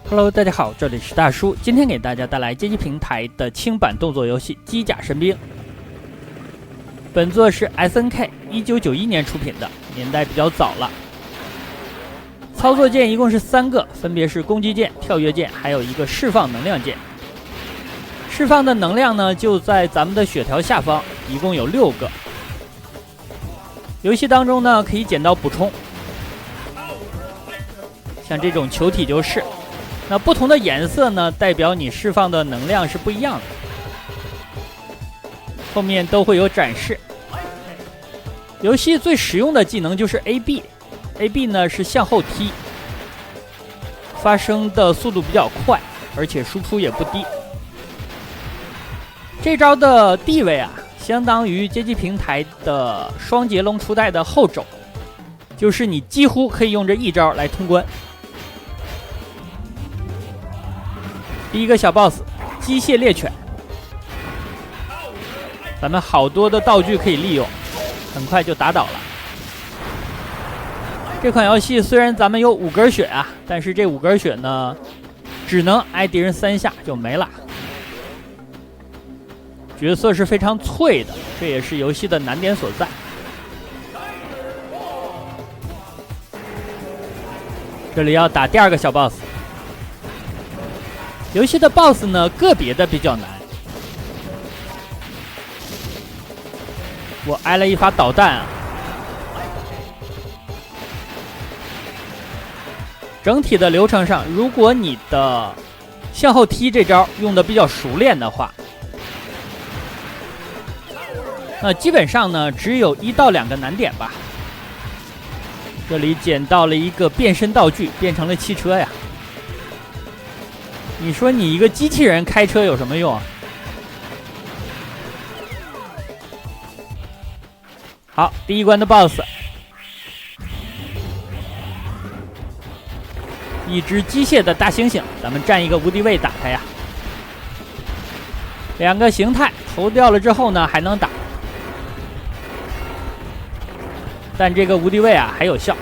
Hello， 大家好，这里是大叔，今天给大家带来街机平台的轻版动作游戏《机甲神兵》。本作是 SNK 1991年出品的，年代比较早了。操作键一共是3个，分别是攻击键、跳跃键，还有一个释放能量键。释放的能量呢，就在咱们的血条下方，一共有6个。游戏当中呢，可以捡到补充，像这种球体就是。那不同的颜色呢，代表你释放的能量是不一样的。后面都会有展示。游戏最实用的技能就是 AB 呢是向后踢，发生的速度比较快，而且输出也不低。这招的地位啊，相当于街机平台的双截龙初代的后肘，就是你几乎可以用这一招来通关。第一个小 boss 机械猎犬，咱们好多的道具可以利用，很快就打倒了。这款游戏虽然咱们有5根血啊，但是这5根血呢，只能挨敌人3下就没了。角色是非常脆的，这也是游戏的难点所在。这里要打第2个小 boss。游戏的 BOSS 呢，个别的比较难。我挨了一发导弹啊！整体的流程上，如果你的向后踢这招用的比较熟练的话，那基本上呢只有1到2个难点吧。这里捡到了一个变身道具，变成了汽车呀。你说你一个机器人开车有什么用啊？好，第1关的 BOSS， 一只机械的大猩猩，咱们站一个无敌位打它呀。2个形态投掉了之后呢，还能打，但这个无敌位啊还有效。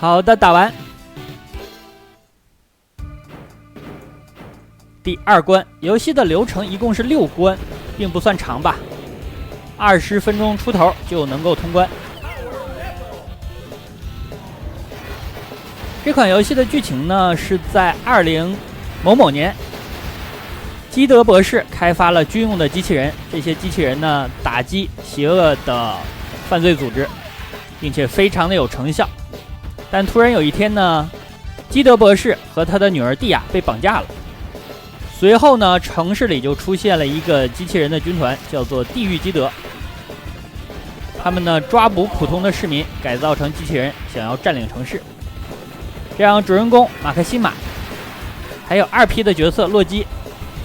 好的，打完。第2关，游戏的流程一共是6关，并不算长吧，20分钟出头就能够通关。这款游戏的剧情呢，是在20某某年，基德博士开发了军用的机器人，这些机器人呢，打击邪恶的犯罪组织，并且非常的有成效。但突然有一天呢，基德博士和他的女儿蒂亚被绑架了。随后呢，城市里就出现了一个机器人的军团，叫做地狱基德。他们呢抓捕普通的市民，改造成机器人，想要占领城市。这样主人公马克西马，还有2P的角色洛基，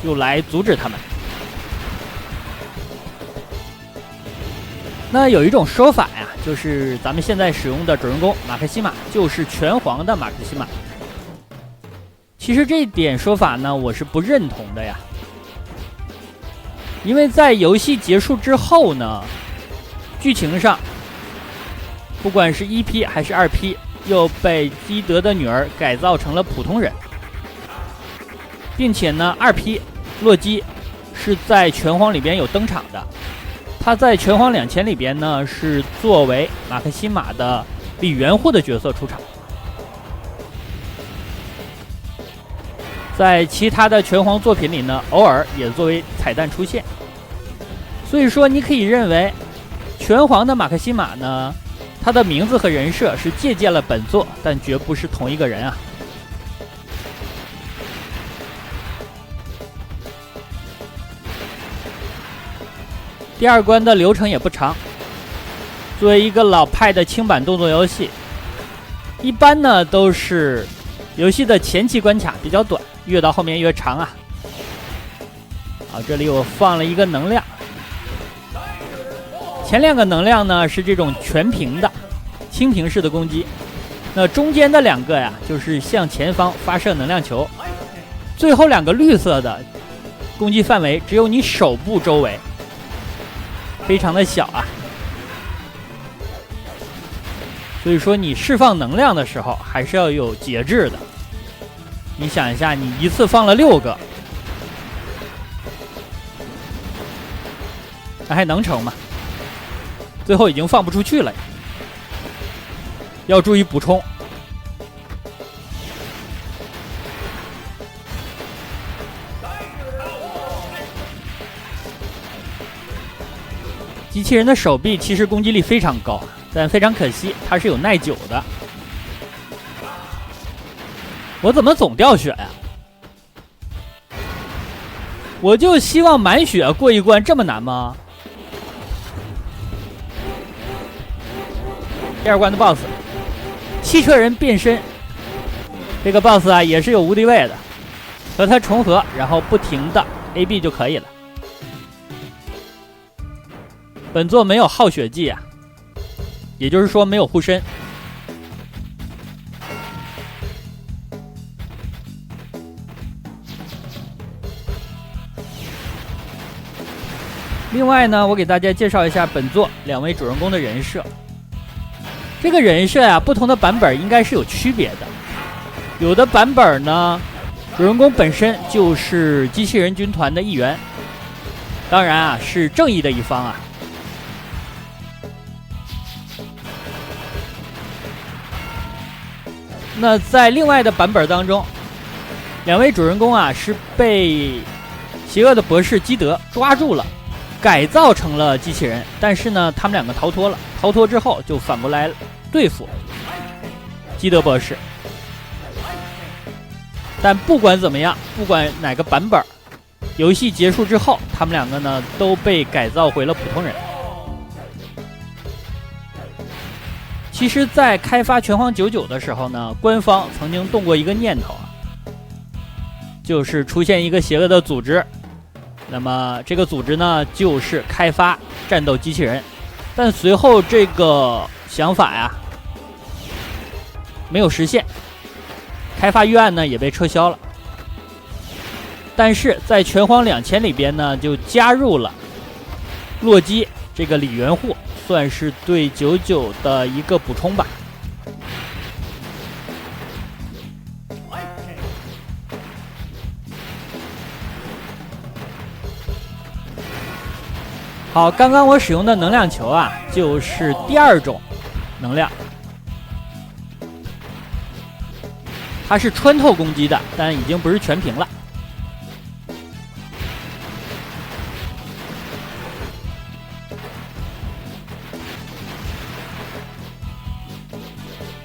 就来阻止他们。那有一种说法呀，就是咱们现在使用的主人公马克西马就是拳皇的马克西马。其实这点说法呢，我是不认同的呀。因为在游戏结束之后呢，剧情上不管是1P还是2P， 又被基德的女儿改造成了普通人，并且呢 2P 洛基是在拳皇里边有登场的。他在拳皇2000里边呢，是作为马克西马的李元护的角色出场，在其他的拳皇作品里呢，偶尔也作为彩蛋出现。所以说，你可以认为拳皇的马克西马呢，他的名字和人设是借鉴了本作，但绝不是同一个人啊。第2关的流程也不长，作为一个老派的轻版动作游戏，一般呢都是游戏的前期关卡比较短，越到后面越长啊。好，这里我放了一个能量，前2个能量呢是这种全屏的轻屏式的攻击，那中间的2个呀就是向前方发射能量球，最后2个绿色的攻击范围只有你手部周围，非常的小啊。所以说你释放能量的时候还是要有节制的。你想一下，你一次放了6个，那还能成吗？最后已经放不出去了，要注意补充。机器人的手臂其实攻击力非常高，但非常可惜它是有耐久的。我怎么总掉血呀？我就希望满血过一关，这么难吗？第2关的 BOSS 汽车人变身，这个 BOSS 啊也是有无敌位的，和它重合，然后不停的 AB 就可以了。本作没有耗血技啊，也就是说没有护身。另外呢，我给大家介绍一下本作2位主人公的人设。这个人设啊，不同的版本应该是有区别的。有的版本呢，主人公本身就是机器人军团的一员，当然啊，是正义的一方啊。那在另外的版本当中，2位主人公啊是被邪恶的博士基德抓住了，改造成了机器人，但是呢，他们2个逃脱了。逃脱之后就反过来对付基德博士。但不管怎么样，不管哪个版本，游戏结束之后，他们2个呢都被改造回了普通人。其实在开发拳皇99的时候呢，官方曾经动过一个念头啊，就是出现一个邪恶的组织，那么这个组织呢就是开发战斗机器人，但随后这个想法呀没有实现，开发预案呢也被撤销了。但是在拳皇2000里边呢就加入了洛基这个李元户，算是对99的一个补充吧。好，刚刚我使用的能量球啊，就是第2种能量，它是穿透攻击的，但已经不是全屏了。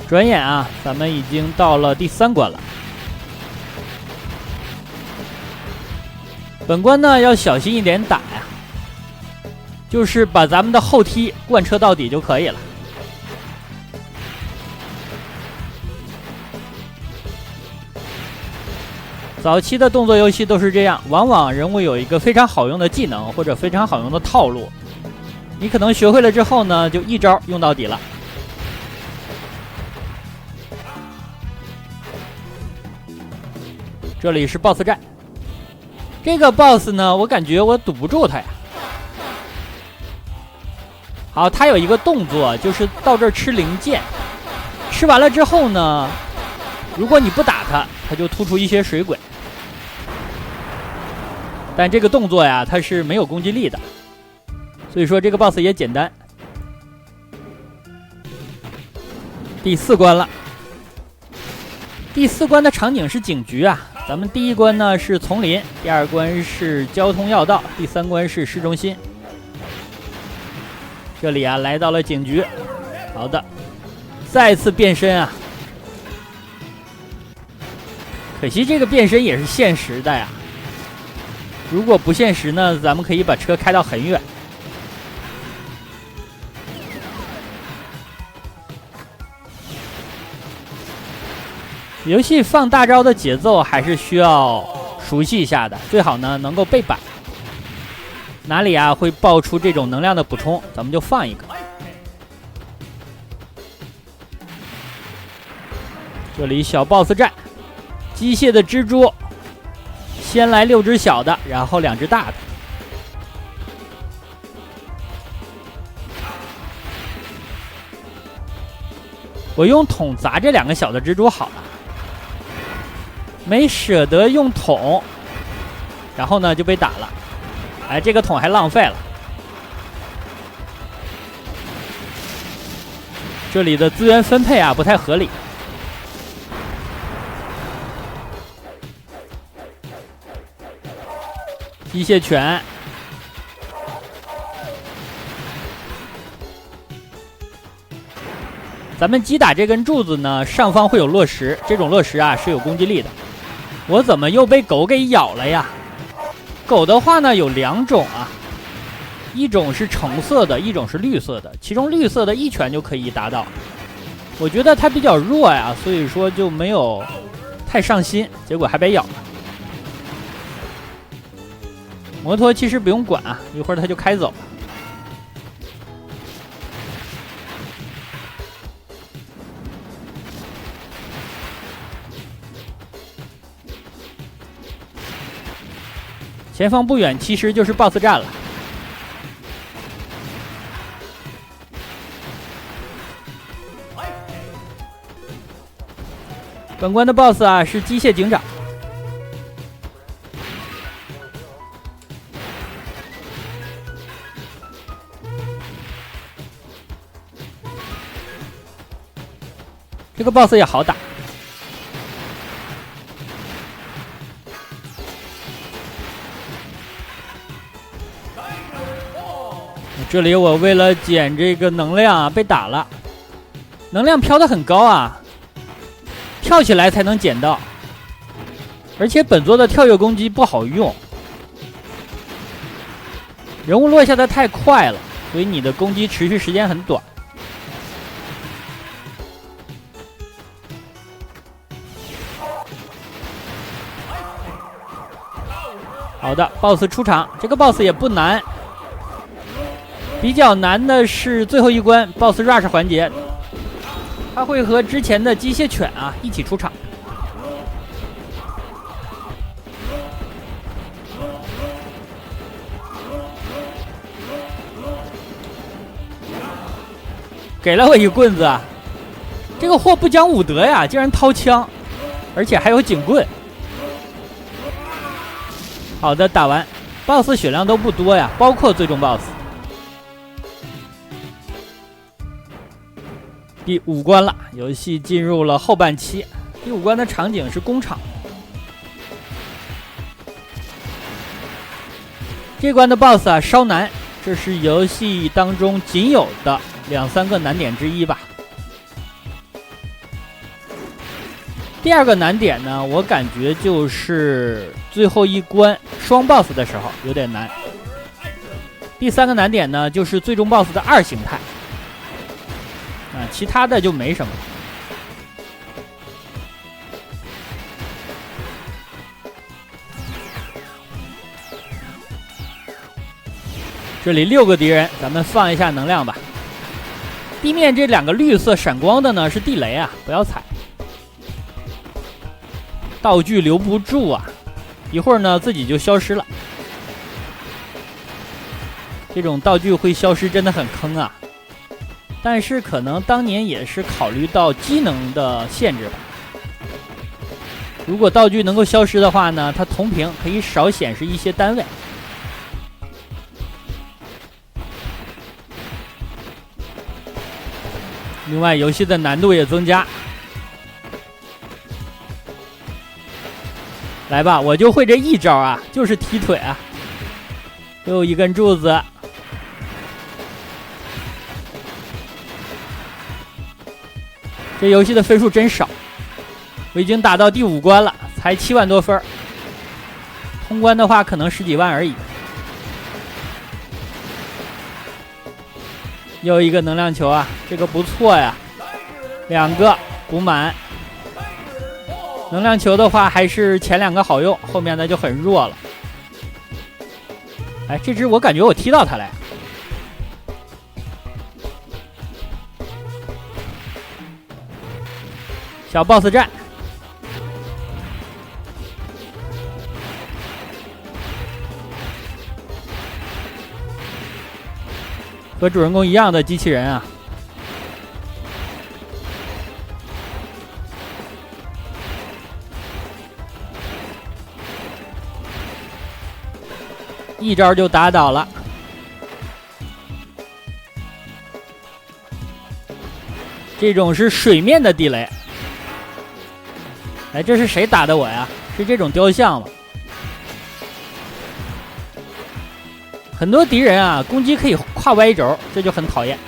转眼啊，咱们已经到了第3关了。本关呢要小心一点打呀，就是把咱们的后踢贯彻到底就可以了。早期的动作游戏都是这样，往往人物有一个非常好用的技能或者非常好用的套路，你可能学会了之后呢，就一招用到底了。这里是 BOSS 战，这个 BOSS 呢，我感觉我堵不住他呀。好，他有一个动作，就是到这儿吃零件，吃完了之后呢，如果你不打他，他就吐出一些水鬼。但这个动作呀，它是没有攻击力的，所以说这个 BOSS 也简单。第4关了，第4关的场景是警局啊。咱们第1关呢是丛林，第2关是交通要道，第3关是市中心。这里啊来到了警局，好的，再次变身啊。可惜这个变身也是限时的呀，如果不限时呢，咱们可以把车开到很远。游戏放大招的节奏还是需要熟悉一下的，最好呢能够背板。哪里啊会爆出这种能量的补充，咱们就放一个。这里小 BOSS 战，机械的蜘蛛，先来6只小的，然后2只大的。我用桶砸这2个小的蜘蛛好了，没舍得用桶，然后呢就被打了。哎，这个桶还浪费了。这里的资源分配啊不太合理。机械犬。咱们击打这根柱子呢，上方会有落石，这种落石啊是有攻击力的。我怎么又被狗给咬了呀？狗的话呢有2种啊，一种是橙色的，一种是绿色的，其中绿色的1拳就可以达到。我觉得它比较弱呀，所以说就没有太上心，结果还被咬了。摩托其实不用管啊，一会儿它就开走了。前方不远其实就是 BOSS 战了。本关的 BOSS 啊是机械警长。这个 BOSS 也好打。这里我为了捡这个能量啊被打了，能量飘得很高啊，跳起来才能捡到，而且本作的跳跃攻击不好用，人物落下的太快了，所以你的攻击持续时间很短。好的 ，BOSS 出场，这个 BOSS 也不难。比较难的是最后一关 BOSS Rush 环节，他会和之前的机械犬啊一起出场。给了我一棍子啊！这个货不讲武德呀，竟然掏枪，而且还有警棍。好的，打完 BOSS 血量都不多呀，包括最终 BOSS。第5关了，游戏进入了后半期。第5关的场景是工厂。这关的 BOSS 啊稍难，这是游戏当中仅有的2、3个难点之一吧。第2个难点呢，我感觉就是最后一关双 BOSS 的时候有点难。第3个难点呢，就是最终 BOSS 的2形态。其他的就没什么。这里6个敌人，咱们放一下能量吧。地面这2个绿色闪光的呢是地雷啊，不要踩。道具留不住啊，一会儿呢自己就消失了。这种道具会消失真的很坑啊。但是可能当年也是考虑到机能的限制吧。如果道具能够消失的话呢，它同屏可以少显示一些单位。另外，游戏的难度也增加。来吧，我就会这一招啊，就是踢腿啊。又一根柱子。这游戏的分数真少，我已经打到第5关了，才7万多分，通关的话可能10几万而已。又一个能量球啊，这个不错呀，2个补满。能量球的话还是前2个好用，后面的就很弱了。哎，这只我感觉我踢到它了呀。小 BOSS 战，和主人公一样的机器人啊。一招就打倒了。这种是水面的地雷。哎，这是谁打的我呀？是这种雕像吗？很多敌人啊，攻击可以跨歪轴，这就很讨厌。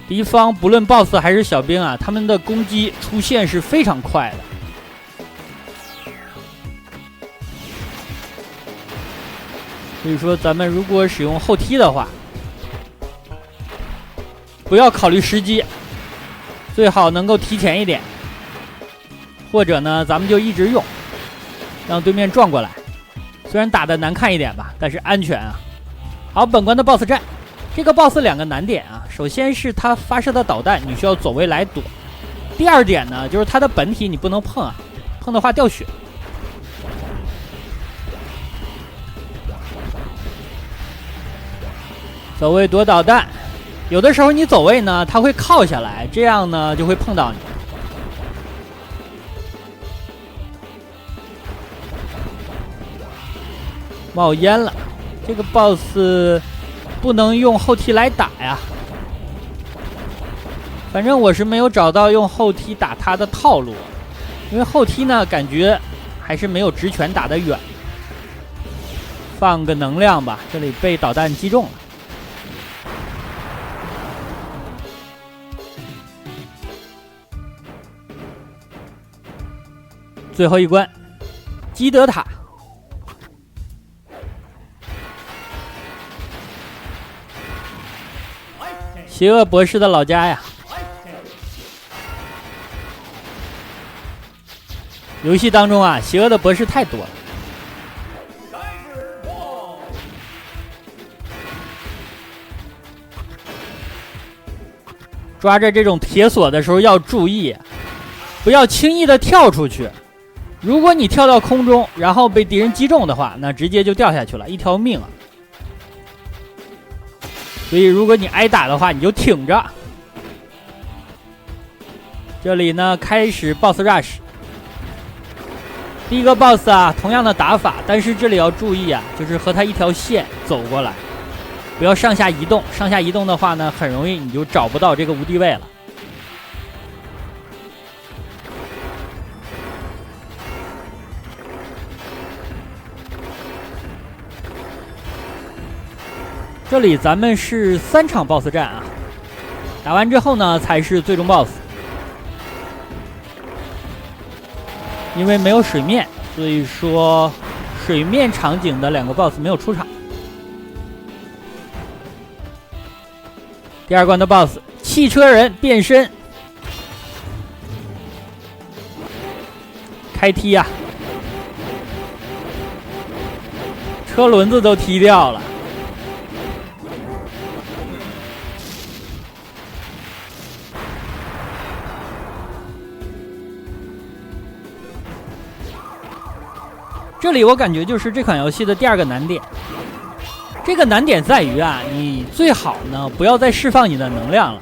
敌方不论 BOSS 还是小兵啊，他们的攻击出现是非常快的。所以说，咱们如果使用后踢的话，不要考虑时机，最好能够提前一点，或者呢，咱们就一直用，让对面撞过来。虽然打得难看一点吧，但是安全啊。好，本关的 BOSS 战。这个 BOSS 两个难点啊，首先是他发射的导弹，你需要走位来躲。第二点呢，就是他的本体你不能碰啊，碰的话掉血。走位躲导弹，有的时候你走位呢，它会靠下来，这样呢就会碰到你。冒烟了，这个 BOSS。不能用后踢来打呀，反正我是没有找到用后踢打他的套路，因为后踢呢感觉还是没有直拳打得远。放个能量吧，这里被导弹击中了。最后一关，基德塔。邪恶博士的老家呀，游戏当中啊，邪恶的博士太多了。抓着这种铁索的时候要注意，不要轻易的跳出去。如果你跳到空中，然后被敌人击中的话，那直接就掉下去了，一条命啊。所以如果你挨打的话，你就挺着。这里呢开始 BOSS rush。第一个 BOSS 啊，同样的打法，但是这里要注意啊，就是和他一条线走过来，不要上下移动。上下移动的话呢，很容易你就找不到这个无敌位了。这里咱们是3场 BOSS 战啊，打完之后呢才是最终 BOSS。因为没有水面，所以说水面场景的2个 BOSS 没有出场。第2关的 BOSS 汽车人变身，开踢啊，车轮子都踢掉了。这里我感觉就是这款游戏的第2个难点。这个难点在于啊，你最好呢不要再释放你的能量了，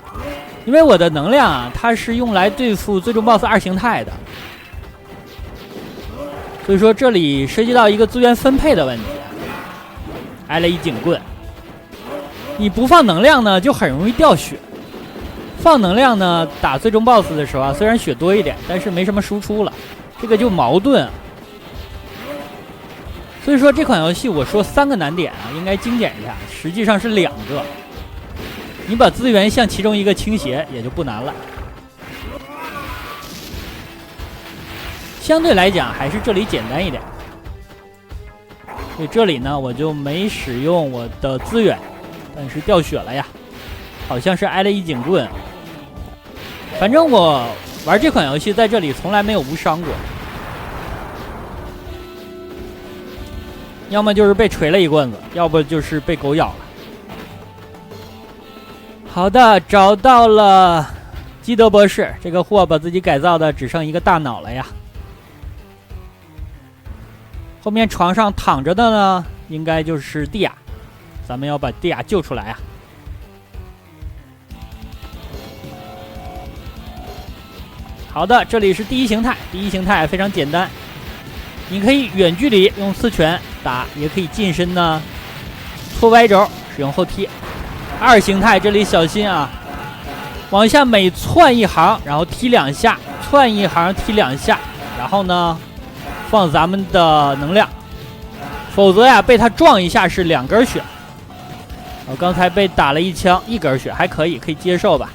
因为我的能量啊，它是用来对付最终 BOSS 2形态的，所以说这里涉及到一个资源分配的问题。挨了一警棍，你不放能量呢，就很容易掉血。放能量呢，打最终 BOSS 的时候啊，虽然血多一点，但是没什么输出了，这个就矛盾啊。所以说这款游戏我说3个难点啊，应该精简一下，实际上是2个。你把资源向其中一个倾斜，也就不难了。相对来讲，还是这里简单一点。所以这里呢，我就没使用我的资源，但是掉血了呀，好像是挨了一警棍。反正我玩这款游戏在这里从来没有无伤过。要么就是被锤了一棍子，要不就是被狗咬了。好的，找到了基德博士，这个货把自己改造的只剩一个大脑了呀。后面床上躺着的呢，应该就是蒂亚，咱们要把蒂亚救出来啊。好的，这里是第一形态，第一形态非常简单，你可以远距离用四拳打，也可以近身呢搓歪轴使用后踢。二形态这里小心啊，往下每窜一行，然后踢2下，窜一行踢2下，然后呢放咱们的能量，否则呀被他撞一下是2根血。我刚才被打了一枪，1根血还可以，可以接受吧。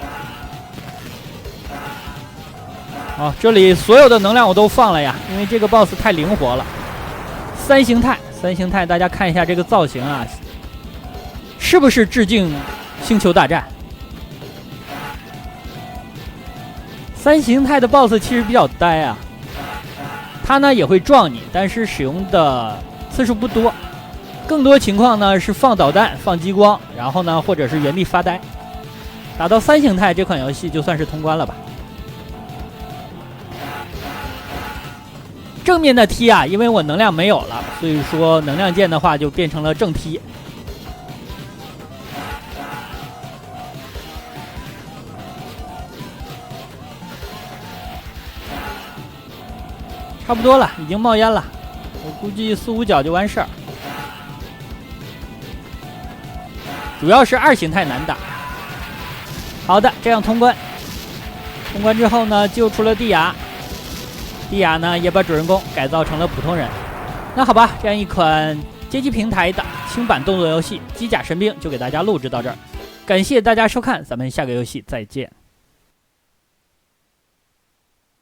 好，这里所有的能量我都放了呀，因为这个 BOSS 太灵活了。三形态，大家看一下这个造型啊，是不是致敬星球大战？三形态的 BOSS 其实比较呆啊，他呢也会撞你，但是使用的次数不多，更多情况呢是放导弹、放激光，然后呢或者是原地发呆。打到三形态，这款游戏就算是通关了吧。正面的踢啊，因为我能量没有了，所以说能量键的话就变成了正踢。差不多了，已经冒烟了，我估计4、5脚就完事儿。主要是二形态难打。好的，这样通关。通关之后呢，救出了蒂亚。蒂亚呢也把主人公改造成了普通人。那好吧，这样一款街机平台的轻版动作游戏《机甲神兵》就给大家录制到这儿，感谢大家收看，咱们下个游戏再见。